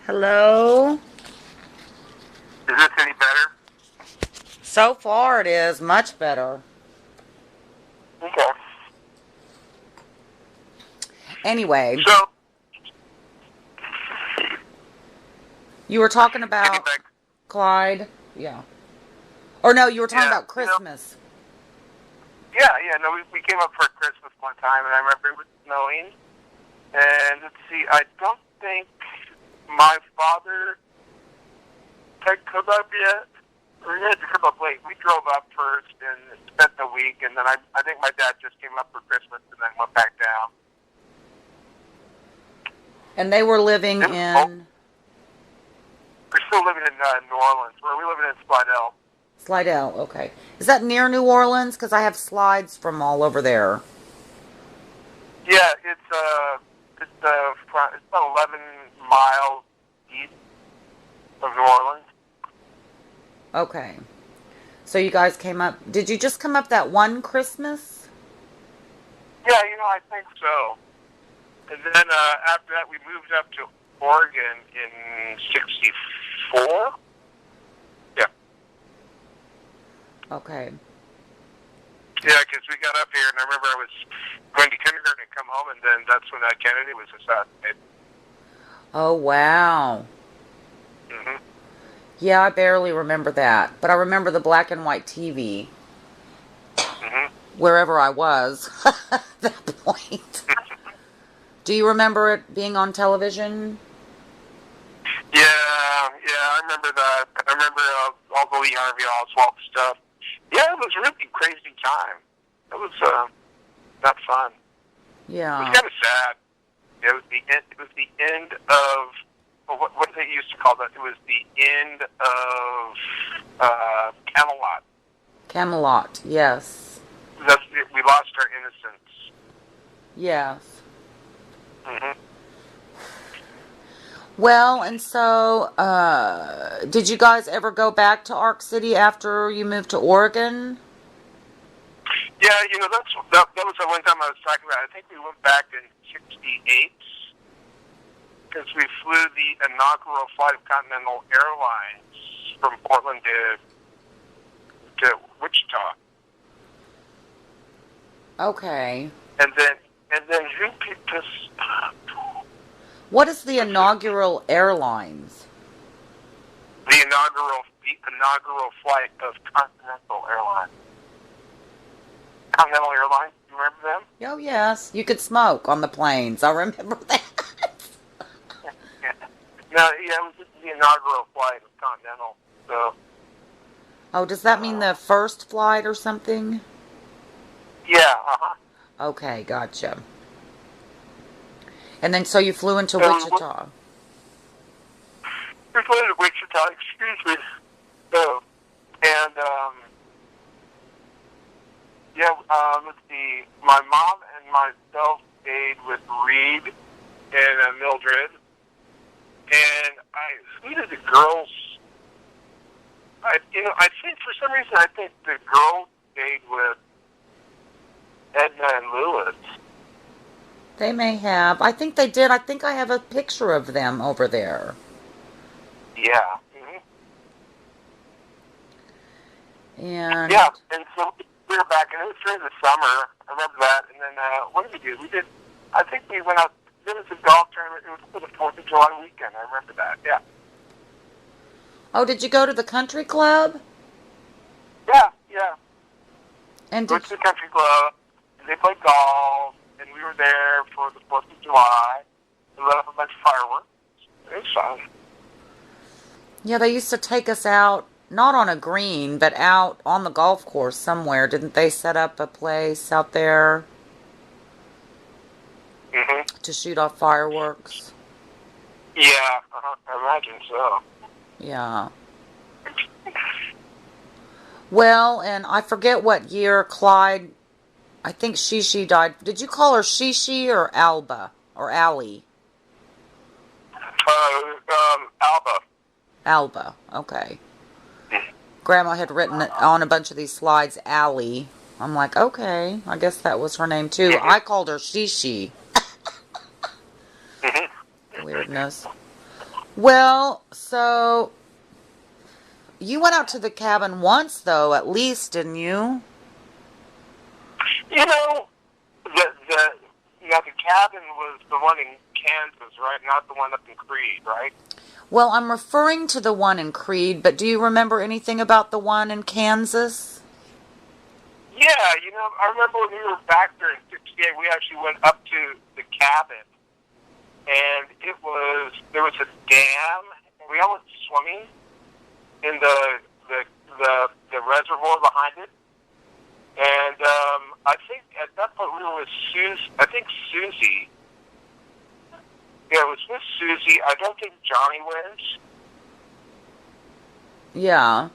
Hello? Is this any better? So far it is much better. Okay. Anyway, So, you were talking getting about back, Clyde? Yeah. Or no, you were talking yeah, about Christmas. no, we came up for Christmas one time, and I remember it was snowing. And let's see, I don't think my father had come up yet. Or he had to come up late. We drove up first and spent the week, and then I think my dad just came up for Christmas and then went back down. And they were living It was cold. in We're still living in New Orleans. Where are we living in Slidell? Slidell. Okay. Is that near New Orleans? Because I have slides from all over there. Yeah, it's about 11 miles east of New Orleans. Okay. So you guys came up. Did you just come up that one Christmas? Yeah, I think so. And then after that, we moved up to Oregon in '64. Yeah. Okay. Yeah, because we got up here, and I remember I was going to kindergarten and come home, and then that's when Kennedy was assassinated. Oh, wow. Hmm. Yeah, I barely remember that. But I remember the black and white TV Hmm. wherever I was at that point. Do you remember it being on television? Yeah, I remember that. I remember all the Lee Harvey Oswald stuff. Yeah, it was a really crazy time. It was not fun. It was Yeah. kind of sad. It was the end. It was the end of what they used to call that. It was the end of Camelot. Camelot, yes. We lost our innocence. Yes. Hmm. Well, and so, did you guys ever go back to Ark City after you moved to Oregon? Yeah, that was the one time I was talking about. I think we went back in '68 because we flew the inaugural flight of Continental Airlines from Portland to Wichita. Okay. And then who picked us up? What is the inaugural airlines? The inaugural flight of Continental Airlines. Continental Airlines, you remember them? Oh, yes. You could smoke on the planes. I remember that. Yeah. No, yeah, it was just the inaugural flight of Continental. So, Oh, does that mean the first flight or something? yeah, Okay, gotcha. And then so you flew into So Wichita. we flew to Wichita, excuse me. So, and, let's see, my mom and myself stayed with Reed and Mildred. And who did the girls? I think for some reason I think the girls stayed with Edna and Lewis. They may have. I think they did. I think I have a picture of them over there. Yeah. Hmm. And Yeah, and so we were back, and it was during the summer. I remember that. And then what did we do? I think we went out. There was a golf tournament. It was for the 4th of July weekend. I remember that. Yeah. oh, did you go to the country club? Yeah. And Went did to the country club, and they played golf, and we were there for the 4th of July. We lit up a bunch of fireworks. It was fun. yeah, they used to take us out, not on a green, but out on the golf course somewhere. Didn't they set up a place out there Hmm. to shoot off fireworks? Yeah, I imagine so. Yeah. Well, and I forget what year Clyde, I think Shishi died. Did you call her Shishi or Alba or Allie? Alba. Alba, okay. Grandma had written it on a bunch of these slides, Allie. I'm like, okay, I guess that was her name too. I called her Shishi. Hmm. Weirdness. Well, so you went out to the cabin once, though, at least, didn't you? You know, the cabin was the one in Kansas, right? Not the one up in Creed, right? Well, I'm referring to the one in Creed, but do you remember anything about the one in Kansas? Yeah, you know, I remember when we were back there in '68, we actually went up to the cabin, and there was a dam, and we all went swimming in the reservoir behind it. And I think at that point we were with Susie. I think Susie. Yeah, it was with Susie. I don't think Johnny went. Yeah.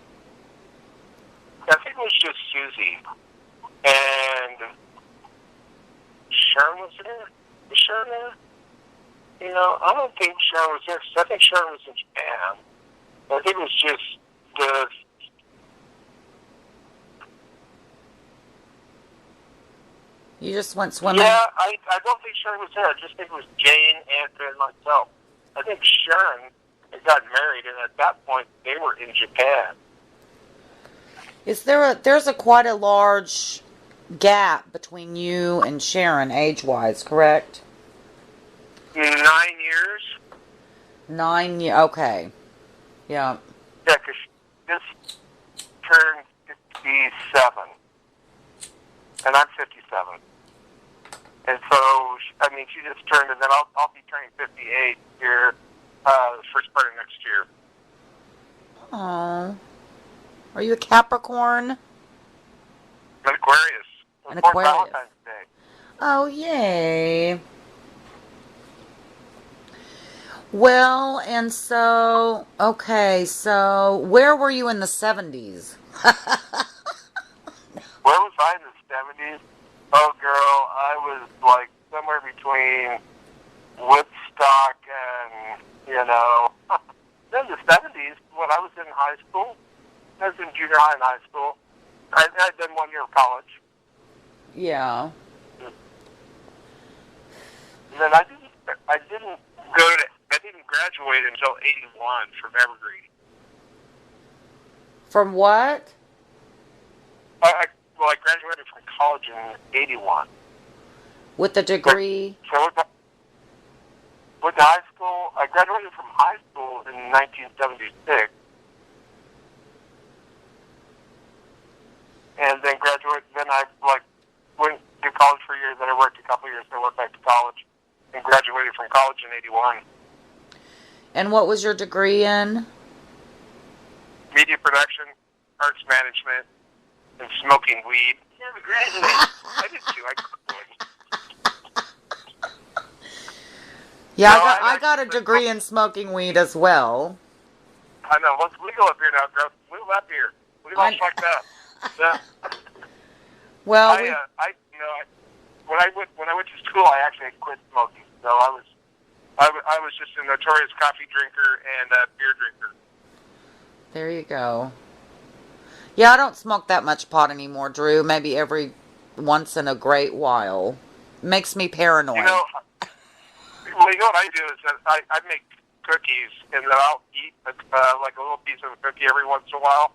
I think it was just Susie. And Sharon was there. Was Sharon there? You know, I don't think Sharon was there. 'Cause I think Sharon was in Japan. I think it was just the. You just went swimming? Yeah, I don't think Sharon was there. I just think it was Jane, Andrea, and myself. I think Sharon had gotten married, and at that point they were in Japan. There's a quite a large gap between you and Sharon age-wise, correct? 9 years. 9 years. Okay. Yeah. Yeah, because this turned 57, and I'm 57. And so, I mean, she just turned, and then I'll be turning 58 here, the first part of next year. Oh. Are you a Capricorn? An Aquarius. It An was born Aquarius. Valentine's Day. Oh, yay. Well, and so, okay, so where were you in the 70s? Where was I in the 70s? Oh, girl, I was like somewhere between Woodstock and, you know, in the 70s when I was in high school. I was in junior high and high school. I'd done 1 year of college. Yeah. And then I didn't graduate until 81 from Evergreen. From what? Well, I graduated from college in 81. With the degree? So with the high school, I graduated from high school in 1976. And then I went to college for a year, then I worked a couple of years, then I went back to college and graduated from college in 81. And what was your degree in? Media production, arts management, and smoking weed. Yeah, but graduated. I did too. I quit. Yeah, No, I got a degree in smoking weed as well. I know. Well, it's legal up here now, girl. Move up here. We don't fucked up. Yeah. Well, when I went to school, I actually quit smoking. So I was just a notorious coffee drinker and a beer drinker. there you go. Yeah, I don't smoke that much pot anymore, Drew. Maybe every once in a great while. Makes me paranoid. You know what I do is that I make cookies, and then I'll eat like a little piece of a cookie every once in a while.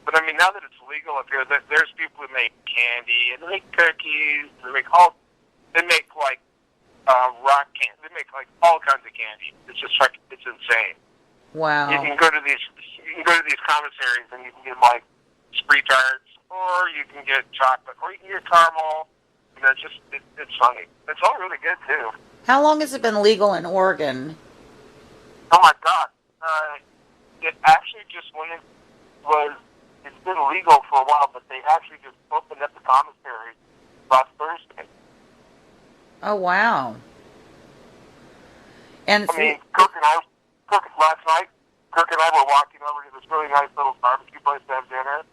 But I mean, now that it's legal up here, there's people who make candy and they make cookies. They make like rock candy. They make like all kinds of candy. It's just like it's insane. Wow. You can go to these commissaries and you can get like spree tarts, or you can get chocolate, or you can get caramel. And it's funny. It's all really good too. How long has it been legal in Oregon? Oh my God! It actually just it's been legal for a while, but they actually just opened up the commissary last Thursday. Oh, wow. And Kirk last night, Kirk and I were walking over to this really nice little barbecue place to have dinner,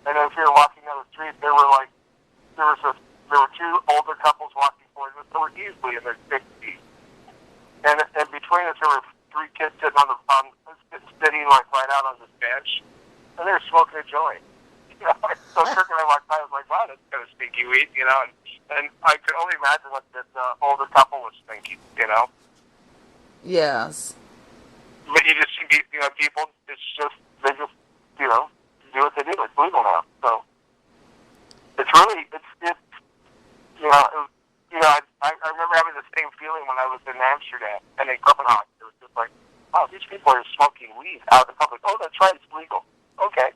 and as we were walking down the street, there were two older couples walking towards us. They were easily in their 60s, and between us there were three kids sitting sitting like right out on this bench. And they were smoking a joint. You know? So Kirk and I walked by. I was like, wow, that's kind of stinky weed, you know. And I could only imagine what this older couple was thinking, you know. yes. But you just see, people. It's just they just do what they do. It's legal now, so it's really it's you know it was, I remember having the same feeling when I was in Amsterdam and in Copenhagen. It was just like, oh, these people are smoking weed out in public. Oh, that's right, it's legal. Okay.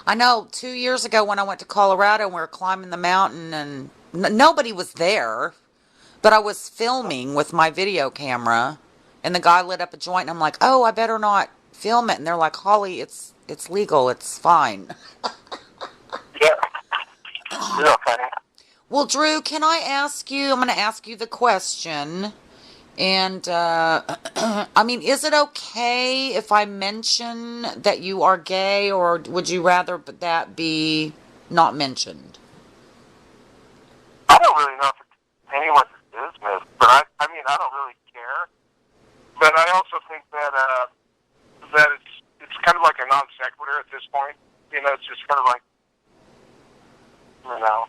I know 2 years ago when I went to Colorado and we were climbing the mountain and nobody was there, but I was filming with my video camera and the guy lit up a joint and I'm like, oh, I better not film it. And they're like, Holly, it's legal. It's fine. Yeah. Yeah. Okay. Well, Drew, can I ask you? I'm going to ask you the question. And, I mean, is it okay if I mention that you are gay, or would you rather that be not mentioned? I don't really know if it's anyone's business, but I mean, I don't really care. But I also think that that it's kind of like a non sequitur at this point. It's just kind of like, you know.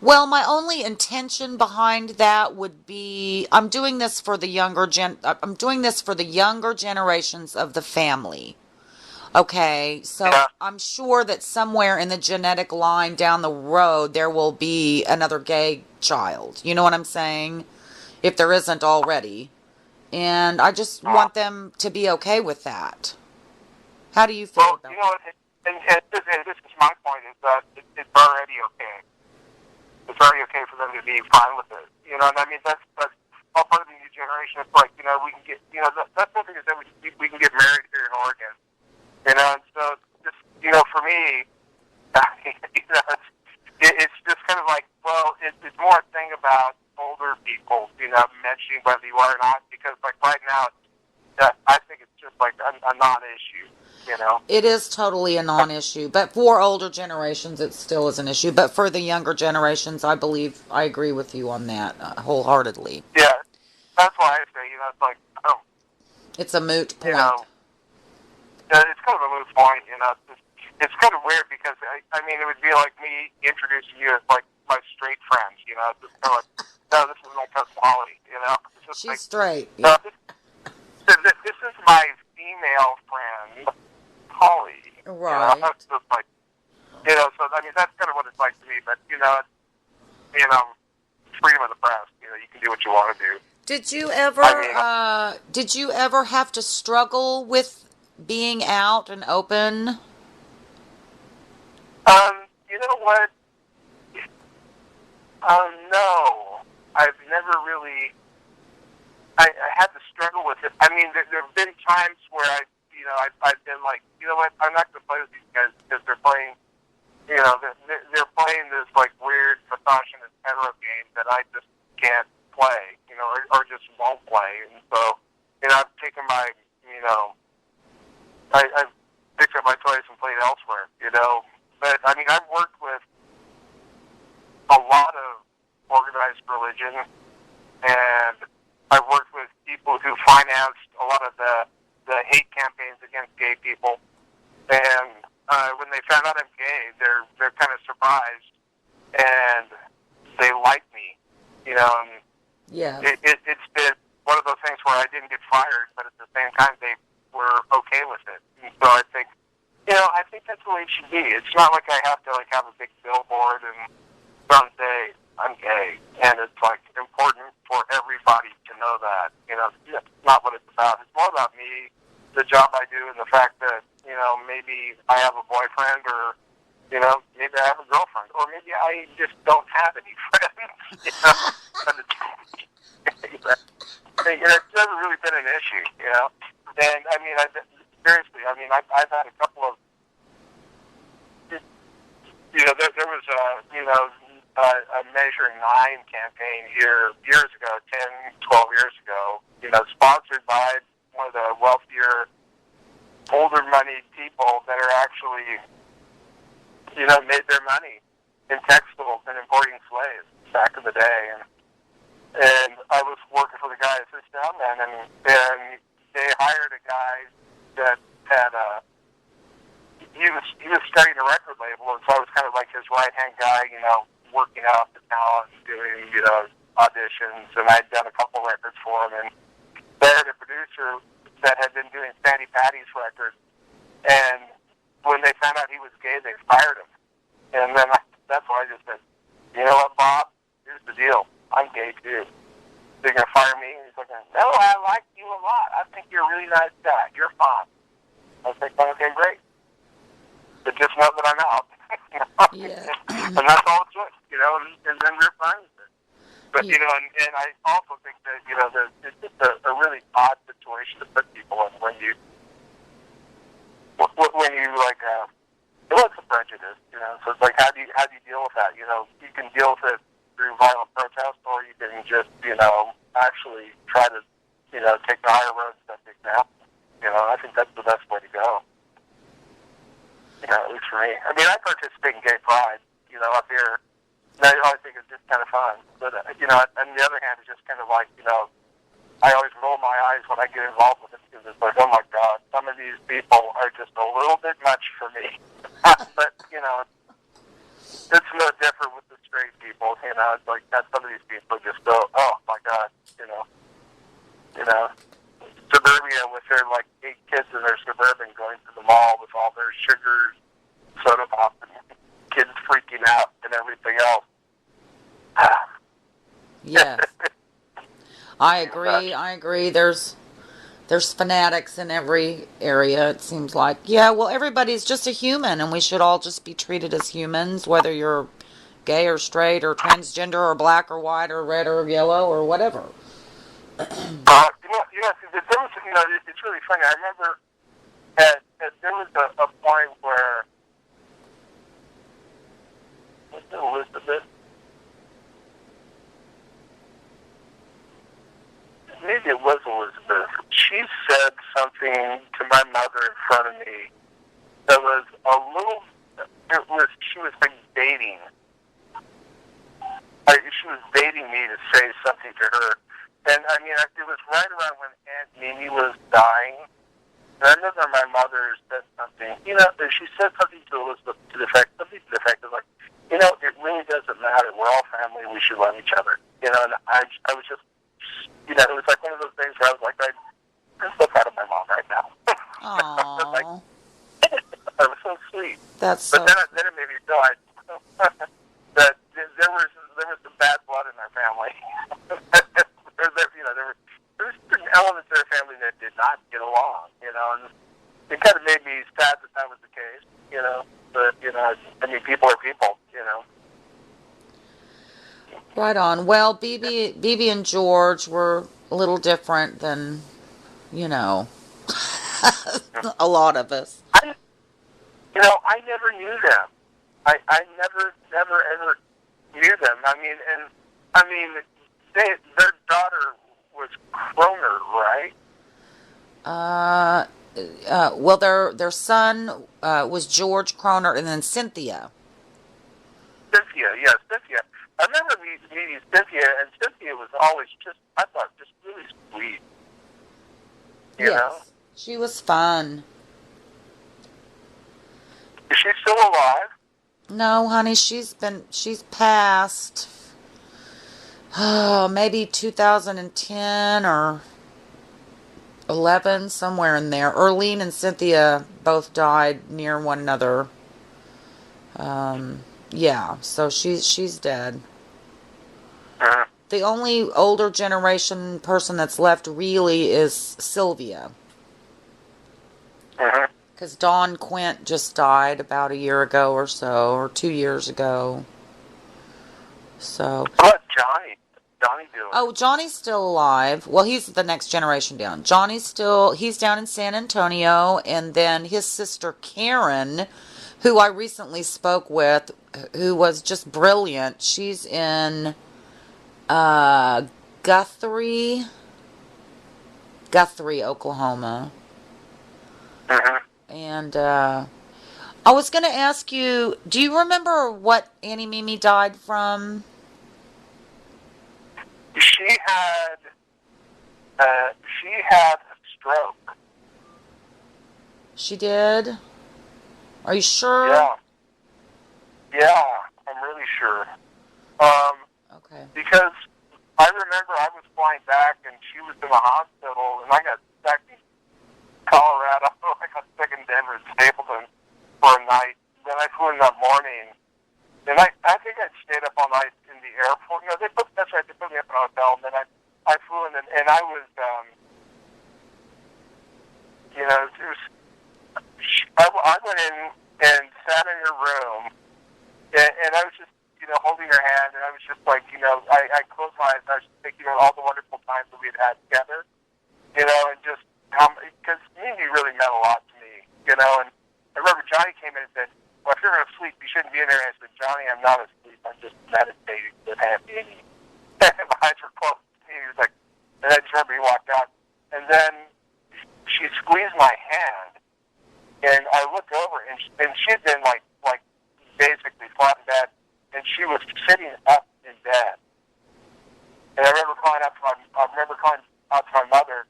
Well, my only intention behind that would be I'm doing this for the younger generations of the family. Okay, so Yeah. I'm sure that somewhere in the genetic line down the road there will be another gay child. You know what I'm saying? If there isn't already. And I just want them to be okay with that. How do you feel Well, about you know what? And this is my point: is that it's already okay. It's already okay for them to be fine with it. And I mean that's all part of the new generation. It's like we can get that's one thing is that we can get married here in Oregon. And so just for me, it's just kind of like, well, it's more a thing about older people, mentioning whether you are or not, because like right now, I think it's just like a non-issue. It is totally a non-issue, but for older generations, it still is an issue. But for the younger generations, I believe I agree with you on that wholeheartedly. Yeah, that's why I say, it's like, oh, It's a moot point. It's kind of a moot point. It's kind of weird because I mean, it would be like me introducing you as like my straight friends. It's just kind of like, no, this is my cousin Holly. It's just She's like, straight. no, Yeah. this is my female friend. Holly. Right. It's just like, so I mean, that's kind of what it's like to me, but, freedom of the press, you can do what you want to do. Did you ever, did you ever have to struggle with being out and open? You know what? No. I've never really, I had to struggle with it. I mean, there have been times where I've been like, you know what, I'm not going to play with these guys because they're playing, they're playing this like weird misogynist hetero game that I just can't play, or just won't play. And so, I've taken my, I've picked up my toys and played elsewhere, But, I mean, I've worked with a lot of organized religion, and I've worked with people who financed a lot of the hate campaigns against gay people, and when they found out I'm gay, they're kind of surprised, and they like me, And Yeah. it's been one of those things where I didn't get fired, but at the same time they were okay with it. And so I think, I think that's the way it should be. It's not like I have to like have a big billboard and someday I'm gay, and it's like important for everybody to know that. It's not what it's about. It's more about me, the job I do, and the fact that maybe I have a boyfriend, or maybe I have a girlfriend, or maybe I just don't have any friends. But it's never really been an issue. And I mean, seriously, I mean, I've had a couple of, there was a Measuring 9 campaign here years ago, 10, 12 years ago, sponsored by one of the wealthier, older money people that are actually, made their money in textiles and importing slaves back in the day. And I was working for the guy at this down then, and they hired a guy that had he was starting a record label, and so I was kind of like his right-hand guy, working out the talent, doing, auditions, and I'd done a couple records for him, and they had a producer that had been doing Sandy Patty's records, and when they found out he was gay, they fired him. And then that's why I just said, you know what, Bob? Here's the deal. I'm gay too. They're gonna fire me? And he's like, no, I like you a lot. I think you're a really nice guy. You're fine. I was like, okay, great. But just know that I'm out. Yeah. And that's all it took, you know, and then we're fine with it. But, Yeah. you know, and I also think that, you know, it's just a really odd situation to put people in when you like, well, it's a prejudice, you know, so it's like, how do you deal with that? You know, you can deal with it through violent protest, or you can just, you know, actually try to, you know, take the higher road and set the example. You know, I think that's the best way to go. You know, at least for me. I mean, I participate in gay pride, you know, up here. And I think it's just kind of fun. But, you know, on the other hand, it's just kind of like, you know, I always roll my eyes when I get involved with it because it's like, oh my God, some of these people are just a little bit much for me. But, you know, it's no different with the straight people. You know, it's like that some of these people just go, oh my God, you know. Suburbia with their like 8 kids in their Suburban going to the mall with all their sugars, soda pop, and kids freaking out and everything else. Yes. I agree. There's fanatics in every area, it seems like. Yeah, well, everybody's just a human, and we should all just be treated as humans, whether you're gay or straight or transgender or black or white or red or yellow or whatever. There was, you know, it's really funny. I remember that there was a point where, was it Elizabeth? Maybe it was Elizabeth. She said something to my mother in front of me that was a little, she was like dating. She was dating me to say something to her. And I mean, it was right around when Aunt Mimi was dying. And I remember my mother said something, you know, she said something to Elizabeth to the effect of like, you know, it really doesn't matter. We're all family. We should love each other. You know, and I was just, you know, it was like one of those things where I was like, I'm so proud of my mom right now. Aww. Like, that was so sweet. That's But so. then it made me realize that there was some bad blood in our family. There was certain elements of their family that did not get along, you know, and it kind of made me sad that was the case, you know. But, you know, I mean, people are people, you know. Right on. Well, BB and George were a little different than, you know, a lot of us. I never knew them. I never ever knew them. I mean, their daughter was Croner, right? Well, their son was George Croner, and then Cynthia. Cynthia. I remember meeting Cynthia, and Cynthia was always I thought, just really sweet. You know? She was fun. Is she still alive? No, honey, she's passed. Oh, maybe 2010 or 11, somewhere in there. Erlene and Cynthia both died near one another. Yeah, so she's dead. Uh-huh. The only older generation person that's left really is Sylvia. Uh-huh. Because Dawn Quint just died about a year ago or so, or 2 years ago. So. How about Johnny? Johnny doing? Oh, Johnny's still alive. Well, he's the next generation down. He's down in San Antonio, and then his sister Karen, who I recently spoke with, who was just brilliant. She's in Guthrie, Oklahoma. Uh-huh. And I was going to ask you, do you remember what Annie Mimi died from? She had a stroke. She did? Are you sure? Yeah, I'm really sure. Okay. Because I remember I was flying back, and she was in the hospital, and I got stuck in Colorado. I got stuck in Denver, Stapleton, for a night. Then I flew in that morning, and I think I stayed up all night in the airport. You know, that's right, they put me up in a hotel, and then I flew in, and I was, you know, it was, I went in and sat in her room, and I was just, you know, holding her hand, and I was just like, you know, I closed my eyes, and I was just thinking of all the wonderful times that we had together, you know, and just how, because Mimi really meant a lot to me, you know, and I remember Johnny came in and said, well, if you're going to sleep, you shouldn't be in there. And I said, Johnny, I'm not asleep, I'm just meditating with Aunt Mimi. And my eyes were closed, and he was like, and I just remember he walked out, and then she squeezed my hand, and I looked over, and she'd been like basically flat in bed, and she was sitting up in bed. And I remember calling out to my mother,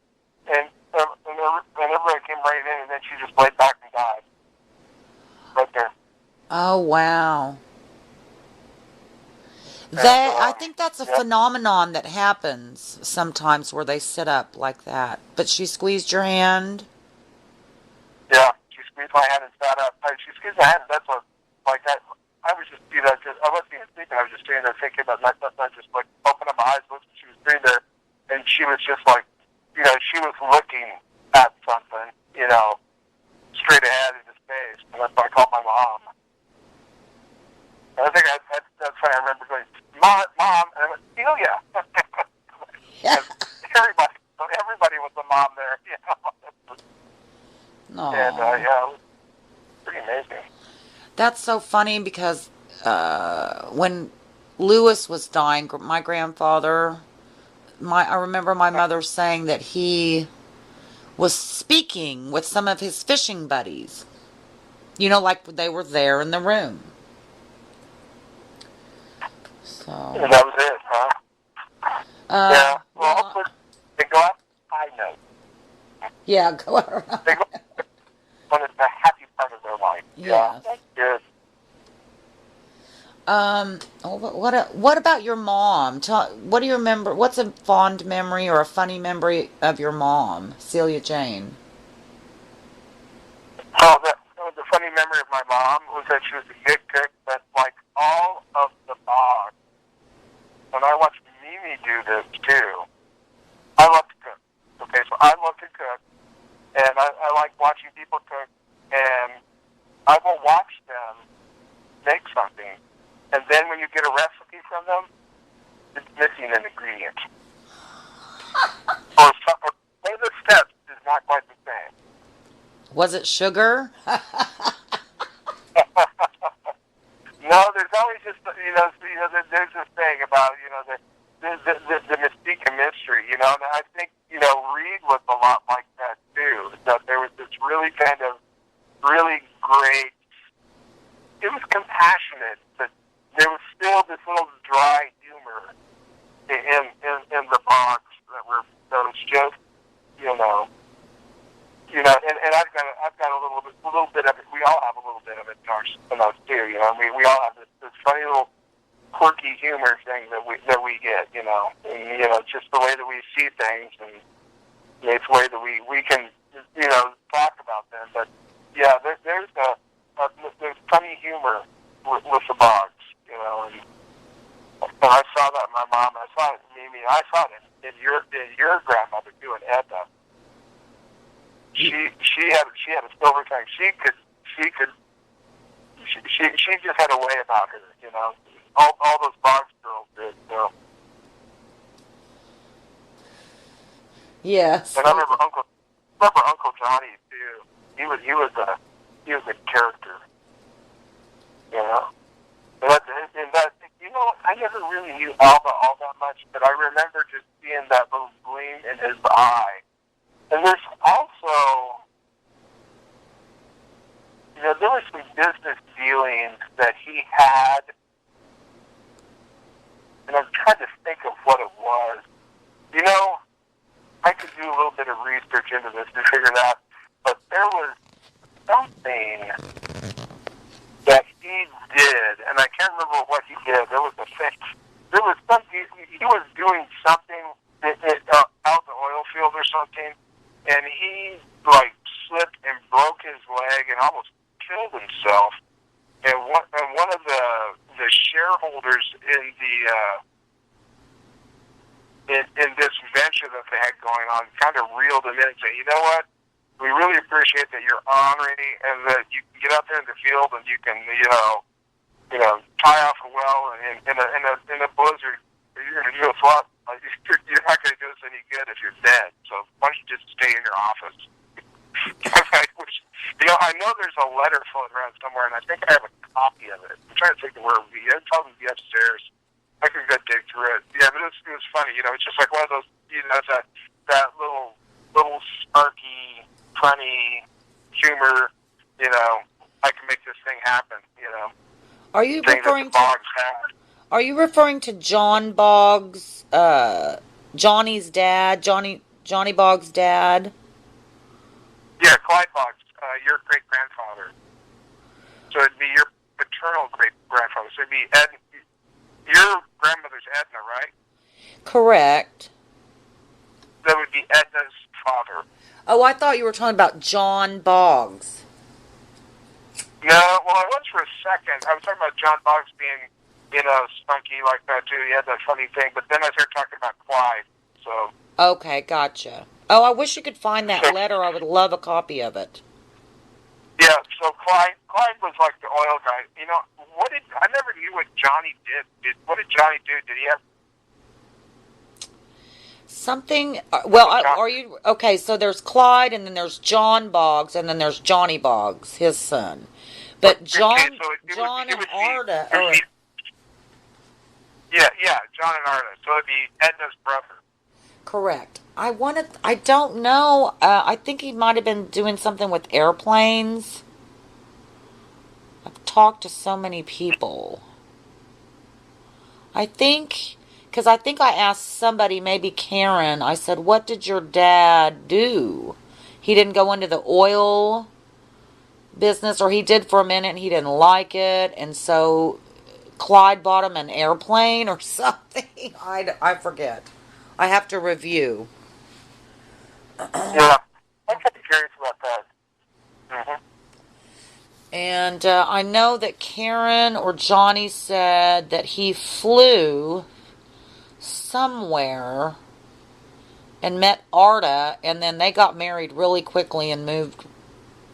and everybody came right in, and then she just laid back and died right there. Oh, wow. And, I think that's a phenomenon that happens sometimes where they sit up like that. But she squeezed your hand? Yeah, she squeezed my hand and sat up. She squeezed my hand, and that's what, like that. I was just, you know, I wasn't even sleeping. I was just sitting there thinking about myself. I just like opened up my eyes, looked, and she was sitting there, and she was just like, you know, she was looking at something, you know, straight ahead into space. And that's why I called my mom. And I think that's why I remember going, Mom, and I went, Celia. Yeah. Everybody was a mom there, you know. Aww. And yeah, it was pretty amazing. That's so funny because when Lewis was dying, my grandfather, I remember my mother saying that he was speaking with some of his fishing buddies. You know, like they were there in the room. So. And that was it, huh? Yeah. Well, hopefully they go out high note. Yeah, go out. They go when it's the happy part of their life. Yeah. That's good. What about your mom? What do you remember? What's a fond memory or a funny memory of your mom, Celia Jane? Oh, the funny memory of my mom was that she was a good cook, but like all of the bogs, and I watched Mimi do this too. I love to cook. Okay, so I love to cook, and I like watching people cook, and I will watch them make something, and then when you get a recipe from them, it's missing an ingredient. Or one of the steps is not quite the same. Was it sugar? No, there's always just there's this thing about the mystique and mystery, and I think Reed was a lot like that too. That there was this really kind of really great. It was compassionate, but there was still this little dry humor in the box that was just and I've got a little bit of it. We all have a little bit of it in us too. We all have this funny little quirky humor thing that we get. And, just the way that we see things, and it's the way that we can talk about them. But yeah, there's funny humor with the box. And I saw that in my mom. I saw it in Mimi. I saw it in your grandmother too, in Edna. She had a silver tongue. She just had a way about her, All those box girls did. So. Yes. And I remember Uncle Johnny too. He was a character. And that I never really knew Alba all that much, but I remember just seeing that little gleam in his eye. And there's also, there were some business dealings that he had, and I'm trying to think of what it was. I could do a little bit of research into this to figure it out, but there was something that he did, and I can't remember what he did. There was there was he was doing something out in the oil field or something, and he like slipped and broke his leg and almost killed himself. And one of the shareholders in the in this venture that they had going on kind of reeled him in and said, you know what? We really appreciate that you're honorary and that you can get out there in the field and you can, tie off a well and in a blizzard. You're going to do a flop. You're not going to do us any good if you're dead. So why don't you just stay in your office? I know there's a letter floating around somewhere, and I think I have a copy of it. I'm trying to think of where it would be. It'd probably be upstairs. I could go dig through it. Yeah, but it was funny. It's just like one of those. It's that little sparky, funny humor. I can make this thing happen. Are you thing referring that the Boggs had. Are you referring to John Boggs, Johnny's dad, Johnny Boggs' dad? Yeah, Clyde Boggs, your great-grandfather. So it'd be your paternal great-grandfather. So it'd be your grandmother's Edna, right? Correct. That would be Edna's father. Oh, I thought you were talking about John Boggs. No, well, I was for a second. I was talking about John Boggs being, spunky like that, too. He had that funny thing. But then I started talking about Clyde, so... Okay, gotcha. Oh, I wish you could find that letter. I would love a copy of it. Yeah, so Clyde was like the oil guy. I never knew what Johnny did. What did Johnny do? Did he have... Something... Well, are you... Okay, so there's Clyde, and then there's John Boggs, and then there's Johnny Boggs, his son. But John and Arda... Yeah, John and Arda. So it'd be Edna's brother. Correct. I don't know. I think he might have been doing something with airplanes. I've talked to so many people. Because I think I asked somebody, maybe Karen, I said, what did your dad do? He didn't go into the oil business, or he did for a minute and he didn't like it, and so Clyde bought him an airplane or something. I forget. I have to review. Yeah, I'm kind of curious about that. Mm-hmm. And I know that Karen or Johnny said that he flew somewhere and met Arda, and then they got married really quickly and moved,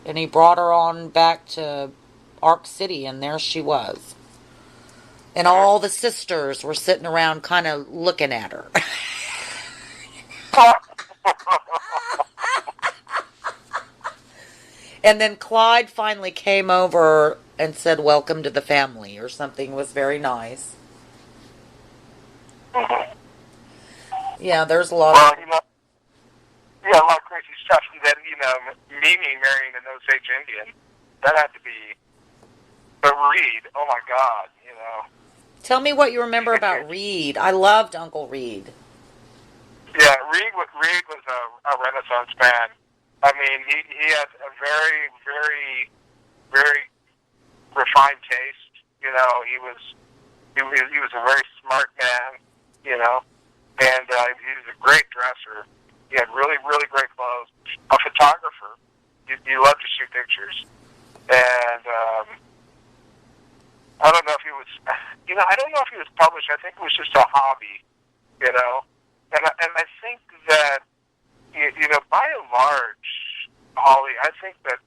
and he brought her on back to Ark City, and there she was. And all the sisters were sitting around kind of looking at her. And then Clyde finally came over and said, welcome to the family, or something. It was very nice. Mm-hmm. Yeah, there's a lot of... a lot of crazy stuff. And then, Mimi marrying an Osage Indian, that had to be... But Reed, oh my God, Tell me what you remember about Reed. I loved Uncle Reed. Yeah, Reed was a Renaissance man. I mean, he had a very, very, very refined taste. He was a very smart man. And he was a great dresser. He had really, really great clothes. A photographer. He loved to shoot pictures. And I don't know if he was, I don't know if he was published. I think it was just a hobby, And I think that, by and large, Holly, I think that,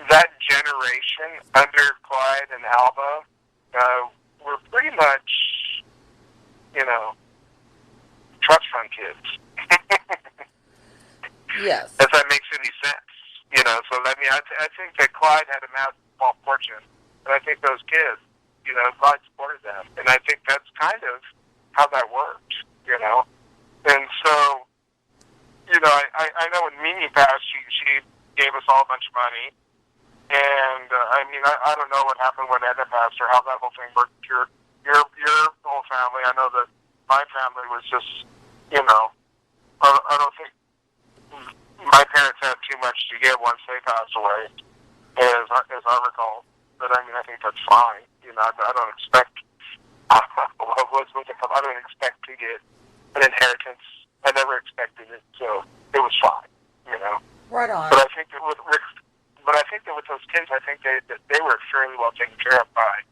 that generation under Clyde and Alba were pretty much, trust fund kids. Yes. If that makes any sense. So I think that Clyde had a small fortune, and I think those kids, Clyde supported them, and I think that's kind of how that worked, And so, I know when Mimi passed, she gave us all a bunch of money, and I don't know what happened when Edna passed or how that whole thing worked. Your whole family, I know that my family was just, I don't think my parents had too much to give once they passed away, as I recall. but I mean, I think that's fine. You know, I don't expect. I don't expect to get an inheritance. I never expected it, so it was fine. You know. Right on. But I think that with those kids, I think they were extremely well taken care of by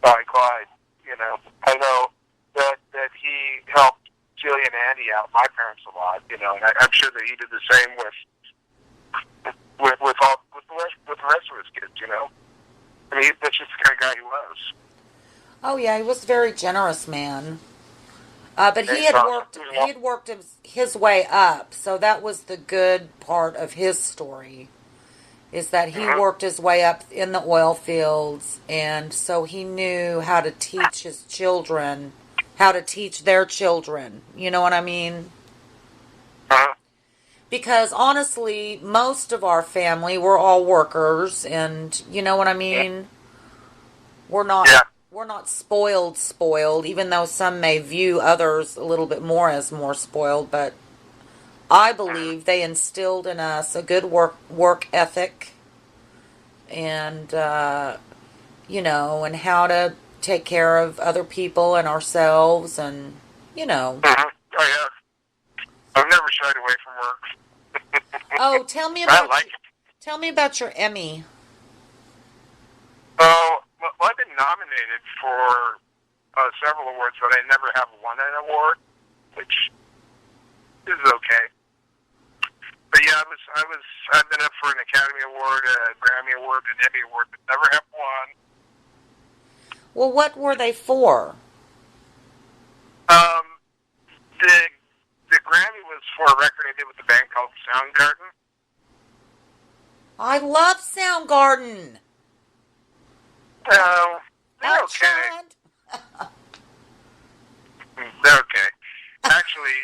Clyde. You know, I know that he helped Jillian and Andy out, my parents, a lot. You know, and I'm sure that he did the same with the rest of his kids. You know, I mean, that's just the kind of guy he was. Oh yeah, he was a very generous man. But he had worked his way up, so that was the good part of his story, is that he worked his way up in the oil fields, and so he knew how to teach his children, how to teach their children. You know what I mean? Because honestly, most of our family, we're all workers, and you know what I mean? We're not. Yeah. We're not spoiled, even though some may view others a little bit more as more spoiled, but I believe they instilled in us a good work ethic and, you know, and how to take care of other people and ourselves and, you know. Oh, yeah. I've never shied away from work. Oh, tell me about your Emmy. Oh, well, I've been nominated for several awards, but I never have won an award, which is okay. But yeah, I've been up for an Academy Award, a Grammy Award, an Emmy Award, but never have won. Well, what were they for? The Grammy was for a record I did with a band called Soundgarden. I love Soundgarden. They're okay. They're okay. Actually,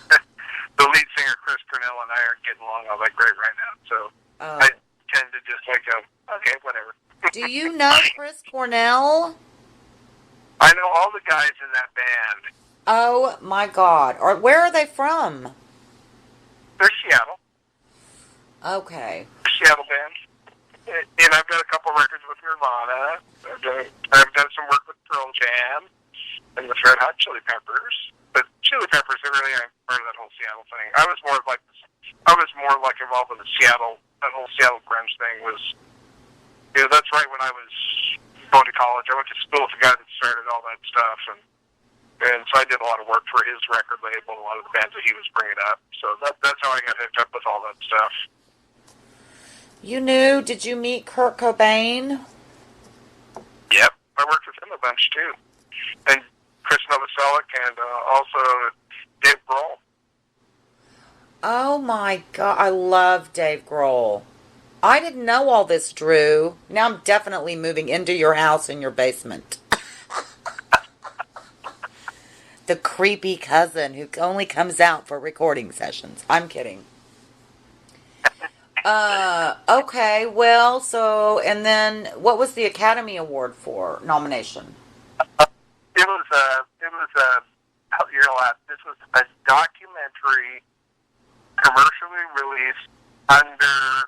the lead singer Chris Cornell and I are getting along all that great right now, so I tend to just like go, okay, whatever. Do you know Chris Cornell? I know all the guys in that band. Oh my God! Where are they from? They're Seattle. Okay. Seattle band. And I've done a couple records with Nirvana. I've done some work with Pearl Jam and the Red Hot Chili Peppers. But Chili Peppers are really part of that whole Seattle thing. I was more like involved with that whole Seattle grunge thing. Was, you know, that's right when I was going to college. I went to school with the guy that started all that stuff, and so I did a lot of work for his record label, a lot of the bands that he was bringing up. So that's how I got hooked up with all that stuff. Did you meet Kurt Cobain? Yep, I worked with him a bunch too. And Chris Novoselic and also Dave Grohl. Oh my God, I love Dave Grohl. I didn't know all this, Drew. Now I'm definitely moving into your house in your basement. The creepy cousin who only comes out for recording sessions. I'm kidding. Okay, well, so, and then what was the Academy Award for nomination? It was this was a documentary commercially released under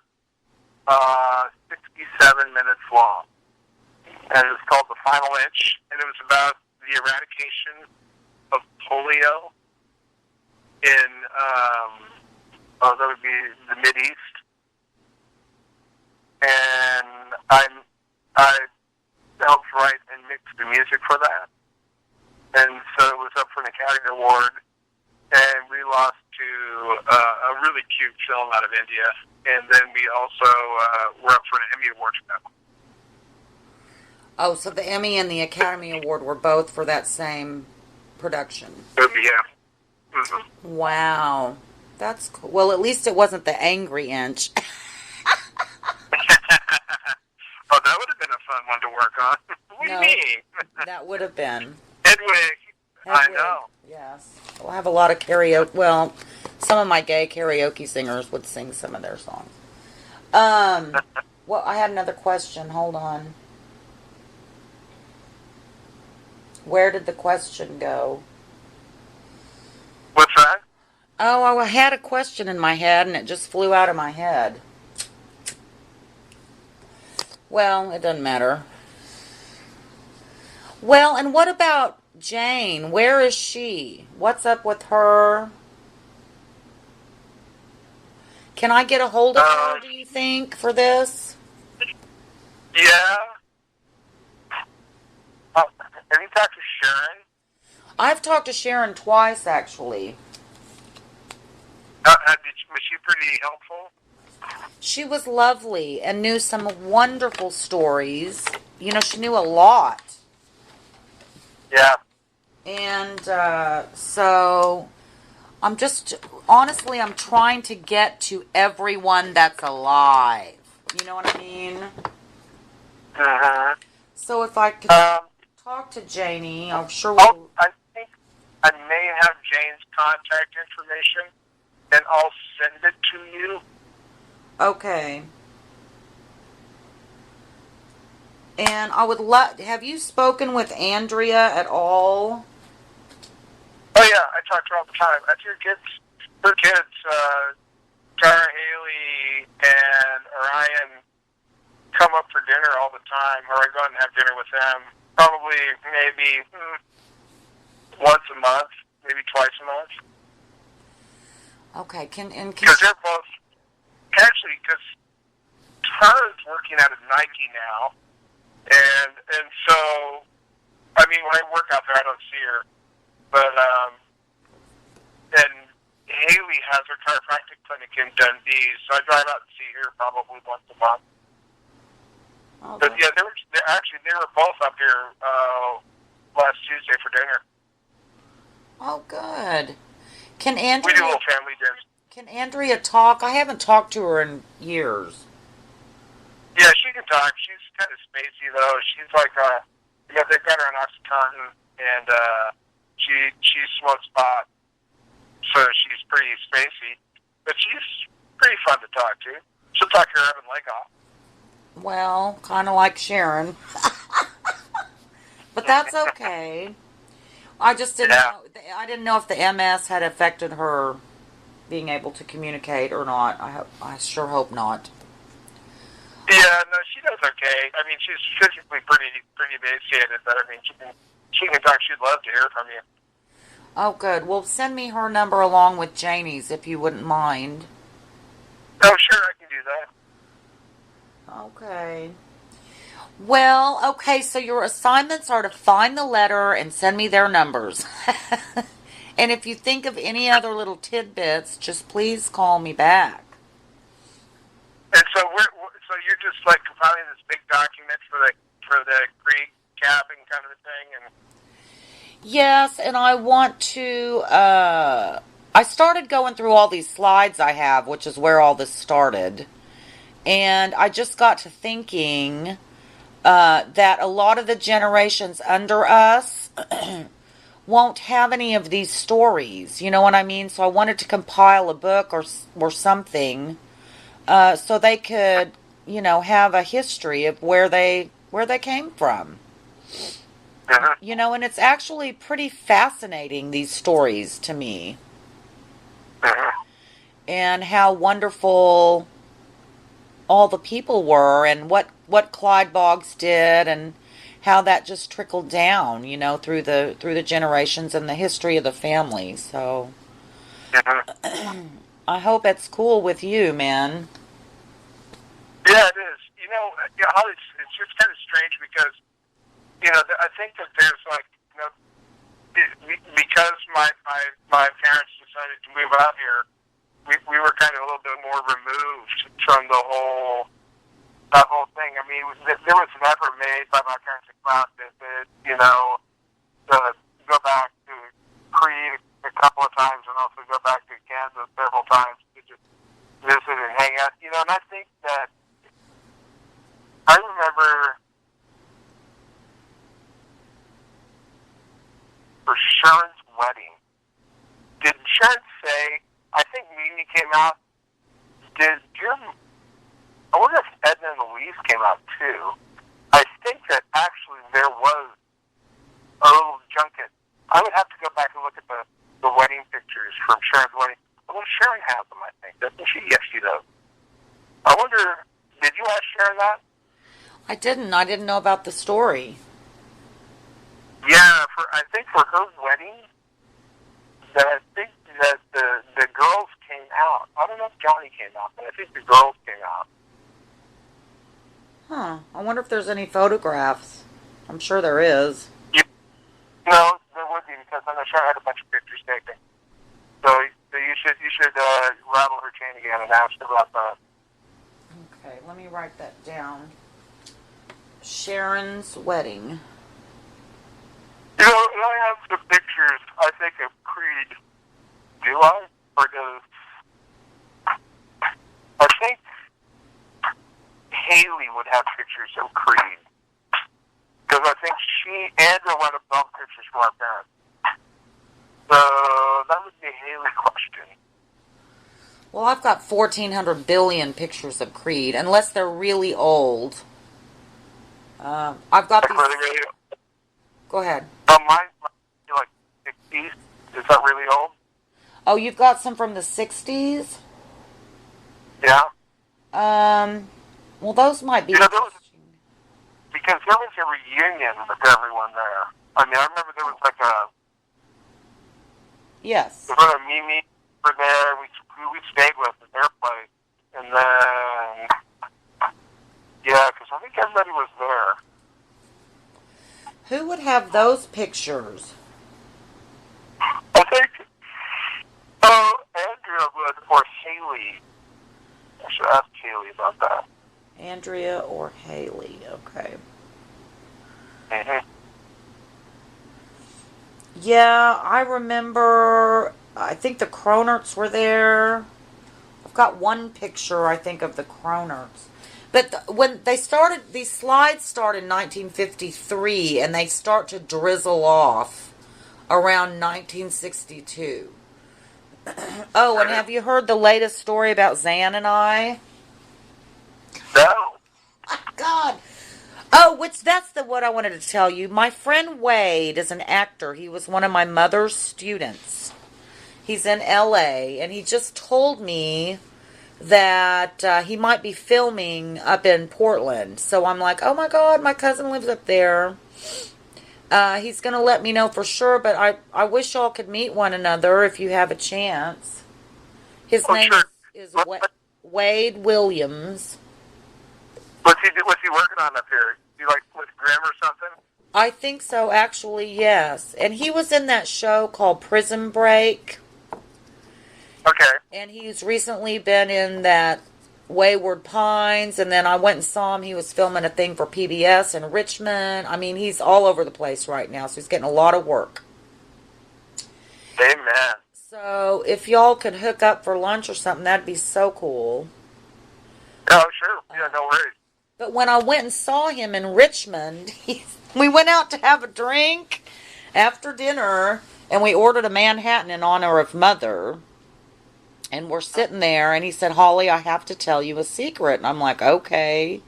67 minutes long. And it was called The Final Inch, and it was about the eradication of polio in, that would be the Mideast. And I helped write and mix the music for that. And so it was up for an Academy Award, and we lost to a really cute film out of India. And then we also were up for an Emmy Award for that one. Oh, so the Emmy and the Academy Award were both for that same production. Yeah. Mm-hmm. Wow. That's cool. Well, at least it wasn't the Angry Inch. Oh, that would have been a fun one to work on. What do you mean? That would have been. Hedwig. I know. Yes. We'll have a lot of karaoke. Well, some of my gay karaoke singers would sing some of their songs. Well, I had another question. Hold on. Where did the question go? What's that? Oh, I had a question in my head, and it just flew out of my head. Well, it doesn't matter. Well, and what about Jane? Where is she? What's up with her? Can I get a hold of her, Um, do you think, for this? yeah. Have you talked to Sharon? I've talked to Sharon twice, actually. Was she pretty helpful? She was lovely and knew some wonderful stories. You know, she knew a lot. Yeah. And so I'm just, honestly, I'm trying to get to everyone that's alive. You know what I mean? Uh-huh. So if I could Um, talk to Janie, I'm sure we oh, can. I think I may have Jane's contact information, and I'll send it to you. Okay. And I would love, have you spoken with Andrea at all? Oh yeah, I talk to her all the time. That's her kids, Tara, Haley, and Orion come up for dinner all the time, or I go out and have dinner with them. Probably maybe once a month, maybe twice a month. Okay, can Because they're both, actually, because Tara's working out at Nike now, and so, I mean, when I work out there, I don't see her, but, and Haley has her chiropractic clinic in Dundee, so I drive out and see her probably once a month. oh, But yeah, they were both up here last Tuesday for dinner. oh, good. Can We do a Andrea little family dinner. can Andrea talk? I haven't talked to her in years. Yeah, she can talk. She's kind of spacey though. She's like, they've got her on OxyContin, and she smokes pot, so she's pretty spacey. But she's pretty fun to talk to. She'll talk your arm and leg off. Well, kind of like Sharon, but that's okay. I just didn't Yeah. know. I didn't know if the MS had affected her being able to communicate or not. I sure hope not. Yeah, no, she does okay. I mean, she's physically pretty emaciated, but I mean, she can talk. She'd love to hear from you. Oh, good. Well, send me her number along with Janie's if you wouldn't mind. Oh, sure, I can do that. Okay. Well, okay, so your assignments are to find the letter and send me their numbers. And if you think of any other little tidbits, just please call me back. And so so you're just like compiling this big document for the creek capping kind of a thing, and Yes, and I want to, I started going through all these slides I have, which is where all this started. And I just got to thinking that a lot of the generations under us won't have any of these stories. You know what I mean? So I wanted to compile a book or something so they could, have a history of where they came from. uh-huh. And it's actually pretty fascinating, these stories to me, Uh-huh. and how wonderful all the people were, and what Clyde Boggs did, and how that just trickled down, through the generations and the history of the family. So Uh-huh. I hope it's cool with you, man. Yeah, it is. Holly, it's just kind of strange because I think that there's like because my parents decided to move out here, we were kind of a little bit more removed from that whole thing. I mean, there was an effort made by my parents to come out and visit, to go back to Creed a couple of times and also go back to Kansas several times to just visit and hang out. And I think that I remember for Sharon's wedding, did Sharon say, I think Mimi came out, did Jim, I wonder if Edna and Louise came out too. I think that actually there was a little junket. I would have to go back and look at the wedding pictures from Sharon's wedding. Well, Sharon has them, I think, doesn't she? Yes, she does. I wonder, did you ask Sharon that? I didn't. I didn't know about the story. Yeah, I think for her wedding, that I think that the girls came out. I don't know if Johnny came out, but I think the girls came out. Huh. I wonder if there's any photographs. I'm sure there is. You, no, there would be because I'm sure I had a bunch of pictures taken. So you should rattle her chain again and ask about that. Okay, let me write that down. Sharon's wedding. You know, I have the pictures, I think, of Creed. Do I? Or does... I think Haley would have pictures of Creed. Because I think she and I want to bump pictures from our parents. So that would be a Haley question. Well, I've got 1,400 billion pictures of Creed, unless they're really old. I've got Like, these... were they really... Go ahead. Mine, like 60s. Is that really old? Oh, you've got some from the 60s? Yeah. Well, those might be... You know, because there was a reunion with everyone there. I mean, I remember there was like a... Yes. There was a Mimi over there. We stayed with at their place. And then... Yeah, because I think everybody was there. Who would have those pictures? I think... Andrea would, or Haley. I should ask Haley about that. Andrea or Haley, okay. Mm-hmm. Yeah, I remember, I think the Cronerts were there. I've got one picture, I think, of the Cronerts. But when they started, these slides started in 1953, and they start to drizzle off around 1962. Oh, and have you heard the latest story about Zan and I? No. God. Oh, that's what I wanted to tell you. My friend Wade is an actor. He was one of my mother's students. He's in LA, and he just told me that he might be filming up in Portland. So I'm like, oh my God, my cousin lives up there. He's going to let me know for sure, but I wish y'all could meet one another if you have a chance. His name is Wade Williams. What's he working on up here? Is he like with Grimm or something? I think so, actually, yes. And he was in that show called Prison Break. Okay. And he's recently been in that Wayward Pines, and then I went and saw him. He was filming a thing for PBS in Richmond. I mean, he's all over the place right now, so he's getting a lot of work. Amen. So if y'all could hook up for lunch or something, that'd be so cool. Oh, sure. Yeah, no worries. But when I went and saw him in Richmond, we went out to have a drink after dinner, and we ordered a Manhattan in honor of Mother. And we're sitting there, and he said, Holly, I have to tell you a secret. And I'm like, okay.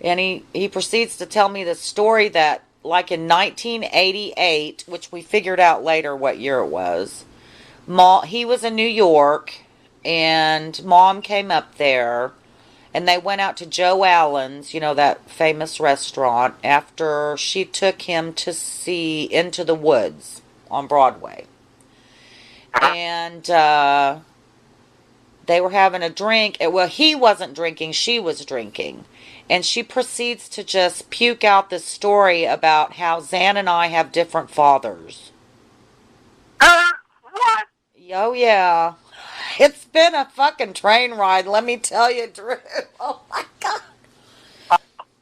And he proceeds to tell me the story that, like in 1988, which we figured out later what year it was, he was in New York, and Mom came up there, and they went out to Joe Allen's, you know, that famous restaurant, after she took him to see Into the Woods on Broadway. And they were having a drink. Well, he wasn't drinking, she was drinking. And she proceeds to just puke out this story about how Zan and I have different fathers. What? Oh, yeah. It's been a fucking train ride, let me tell you, Drew. Oh, my God.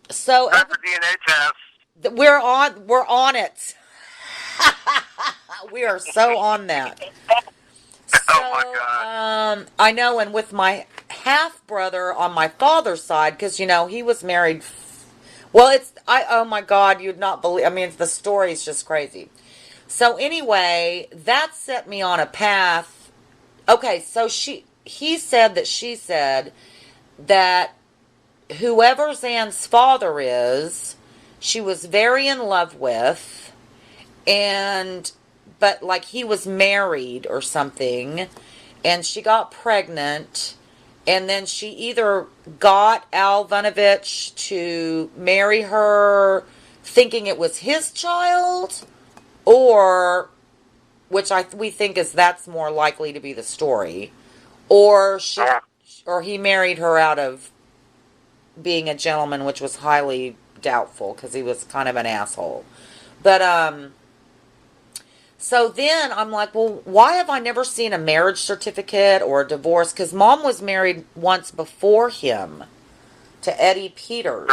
So, that's the DNA test. We're on it. We are so on that. So, oh, my God. I know, and with my half-brother on my father's side, because, you know, he was married... Well, oh, my God, you'd not believe... I mean, the story's just crazy. So, anyway, that set me on a path. Okay, so he said that she said that whoever Zan's father is, she was very in love with, but like he was married or something, and she got pregnant, And then she either got Al Vanovich to marry her thinking it was his child, or, which we think that's more likely to be the story, or or he married her out of being a gentleman, which was highly doubtful because he was kind of an asshole. But so then I'm like, well, why have I never seen a marriage certificate or a divorce? Because Mom was married once before him to Eddie Peters.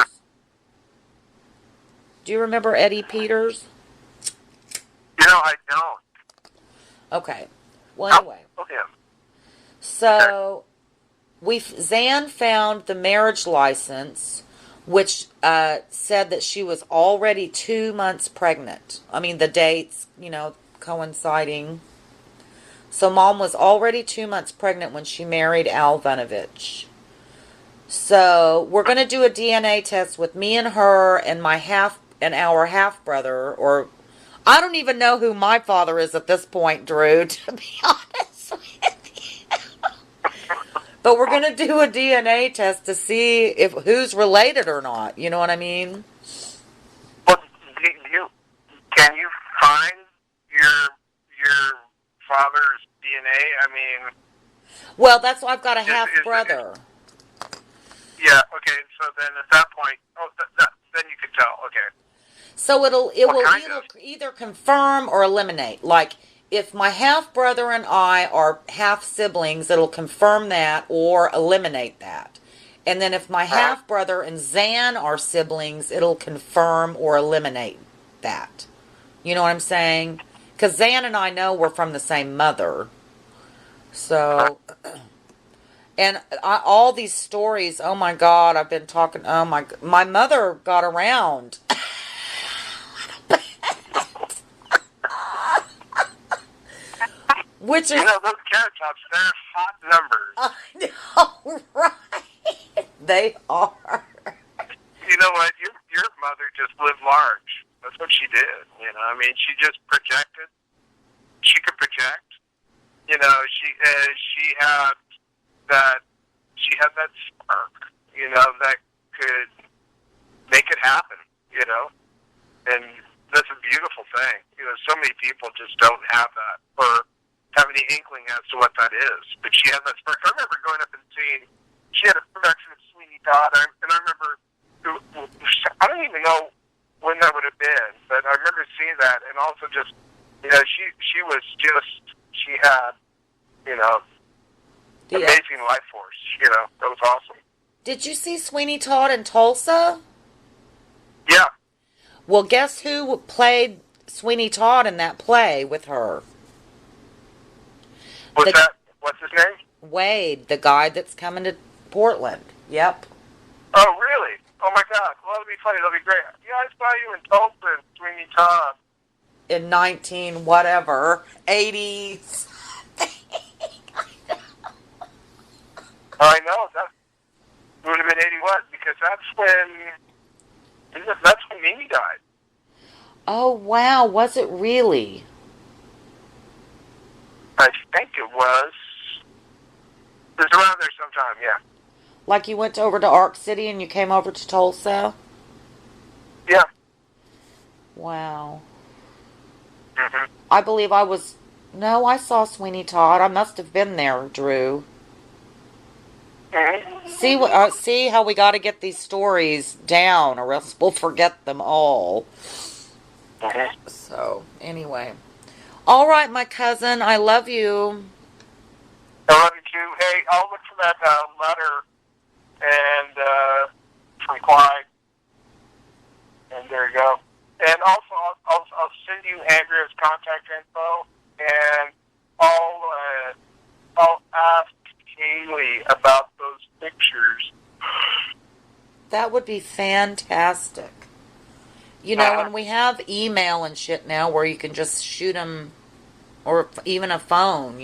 Do you remember Eddie Peters? I don't. Okay. Well, anyway. Okay. So Zan found the marriage license, which said that she was already 2 months pregnant. I mean, the dates, coinciding. So Mom was already 2 months pregnant when she married Al Vanovich. So we're going to do a DNA test with me and her and our half brother, or I don't even know who my father is at this point, Drew, to be honest with you. But we're going to do a DNA test to see who's related or not. You know what I mean? Well, can you find your father's DNA? I mean, well, that's why I've got a half brother. Yeah. Okay. So then, at that point, then you can tell. Okay. So it will either confirm or eliminate. Like, if my half brother and I are half siblings, it'll confirm that or eliminate that. And then if my half brother and Zan are siblings, it'll confirm or eliminate that. You know what I'm saying? Because Zan and I know we're from the same mother. So, and all these stories, oh my God, I've been talking, my mother got around. Which is, those carrot tops, they're hot numbers. I know, right? They are. You know what? Your mother just lived large. That's what she did. I mean, she just projected. She could project. She had that. She had that spark. That could make it happen. And that's a beautiful thing. So many people just don't have that, or have any inkling as to what that is. But she had that spark. I remember going up and seeing. She had a production of Sweeney Todd, and I remember. I don't even know when that would have been, but I remember seeing that, and also just, she was just, she had, amazing life force. That was awesome. Did you see Sweeney Todd in Tulsa? Yeah. Well, guess who played Sweeney Todd in that play with her? What's his name? Wade, the guy that's coming to Portland. Yep. Oh, really? Oh, my God. Well, that'll be funny. That'll be great. Yeah, I saw you in Tulsa, Sweeney Todd. In 19 whatever, 80s. I know. That would have been 80 what? Because that's when Mimi died. Oh, wow. Was it really? I think it was. It was around there sometime, yeah. Like you went over to Ark City and you came over to Tulsa? Yeah. Wow. Mm-hmm. I believe I saw Sweeney Todd. I must have been there, Drew. Mm-hmm. See how we got to get these stories down, or else we'll forget them all. Mm-hmm. So, anyway. All right, my cousin. I love you. I love you too. Hey, I'll look for that letter and from Clyde. And there you go. And also, I'll send you Andrea's contact info, and I'll ask Kaylee about those pictures. That would be fantastic. And we have email and shit now where you can just shoot them, or even a phone,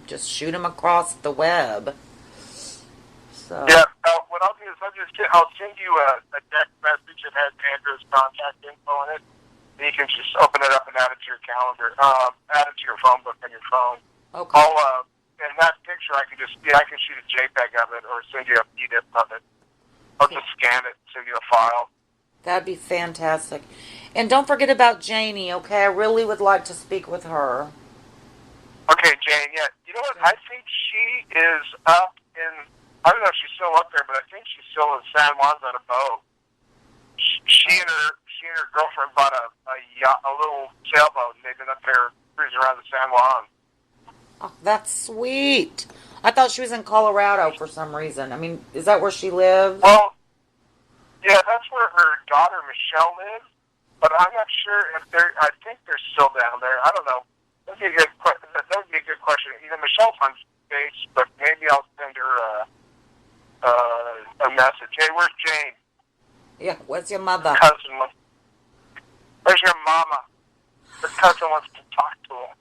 just shoot them across the web. So. Yeah, what I'll do is I'll send you a text message that has Andrew's contact info in it, and you can just open it up and add it to your calendar, add it to your phone book on your phone. Okay. and that picture I can I can shoot a JPEG of it or send you a PDF of it. I'll just scan it, send you a file. That'd be fantastic. And don't forget about Janie, okay? I really would like to speak with her. Okay, Jane. Yeah, you know what? I think she is up in. I don't know if she's still up there, but I think she's still in San Juan's on a boat. She and her girlfriend bought a yacht, a little sailboat, and they've been up there cruising around the San Juan. Oh, that's sweet. I thought she was in Colorado for some reason. I mean, is that where she lives? Well, yeah, that's where her daughter Michelle lives, but I'm not sure if they're. I think they're still down there. I don't know. That would be a good question. You know, Michelle's on space, but maybe I'll send her a message. Hey, where's Jane? Yeah, where's your mother? Cousin. Where's your mama? Her cousin wants to talk to her.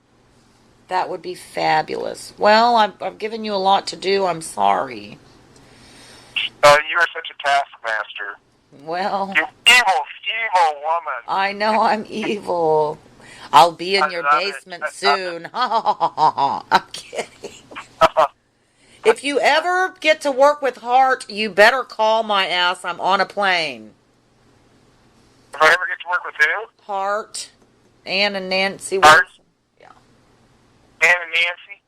That would be fabulous. Well, I've given you a lot to do. I'm sorry. You are such a taskmaster. Well, You evil woman. I know I'm evil. I'll be in your basement soon. I'm kidding. If you ever get to work with Hart, you better call my ass. I'm on a plane. If I ever get to work with who? Hart, Ann and Nancy. Hart? Yeah. Ann and Nancy?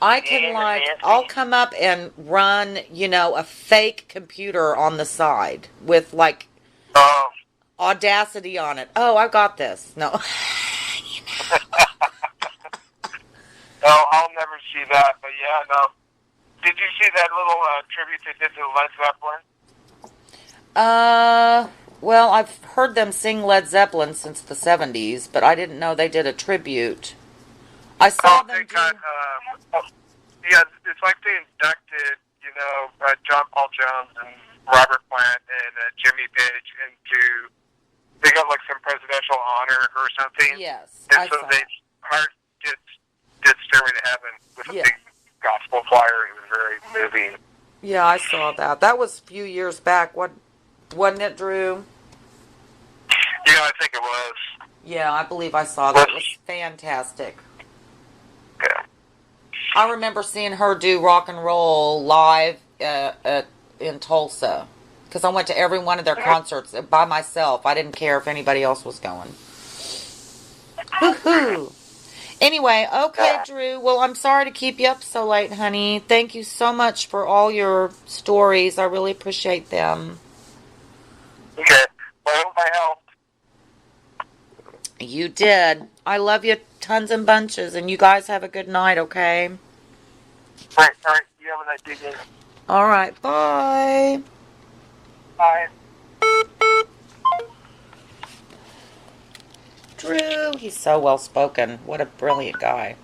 I can I'll come up and run, a fake computer on the side with Audacity on it. Oh, I got this. No. No, I'll never see that, but yeah, no. Did you see that little tribute they did to Led Zeppelin? Well, I've heard them sing Led Zeppelin since the 70s, but I didn't know they did a tribute. I saw them they got, yeah, it's like they inducted, John Paul Jones and Robert Plant and Jimmy Page into, they got like some presidential honor or something. Yes, and so Hart did Stairway to Heaven with a big gospel choir. It was very moving. Yeah, I saw that. That was a few years back. Wasn't it, Drew? Yeah, I think it was. Yeah, I believe I saw that. It was fantastic. Yeah. I remember seeing her do rock and roll live in Tulsa. Because I went to every one of their concerts by myself. I didn't care if anybody else was going. Woohoo! Anyway, okay, Drew. Well, I'm sorry to keep you up so late, honey. Thank you so much for all your stories. I really appreciate them. Okay. Well, I hope I helped. You did. I love you tons and bunches, and you guys have a good night, okay? All right. You have a nice evening. All right. Bye. Bye. Drew, he's so well spoken. What a brilliant guy.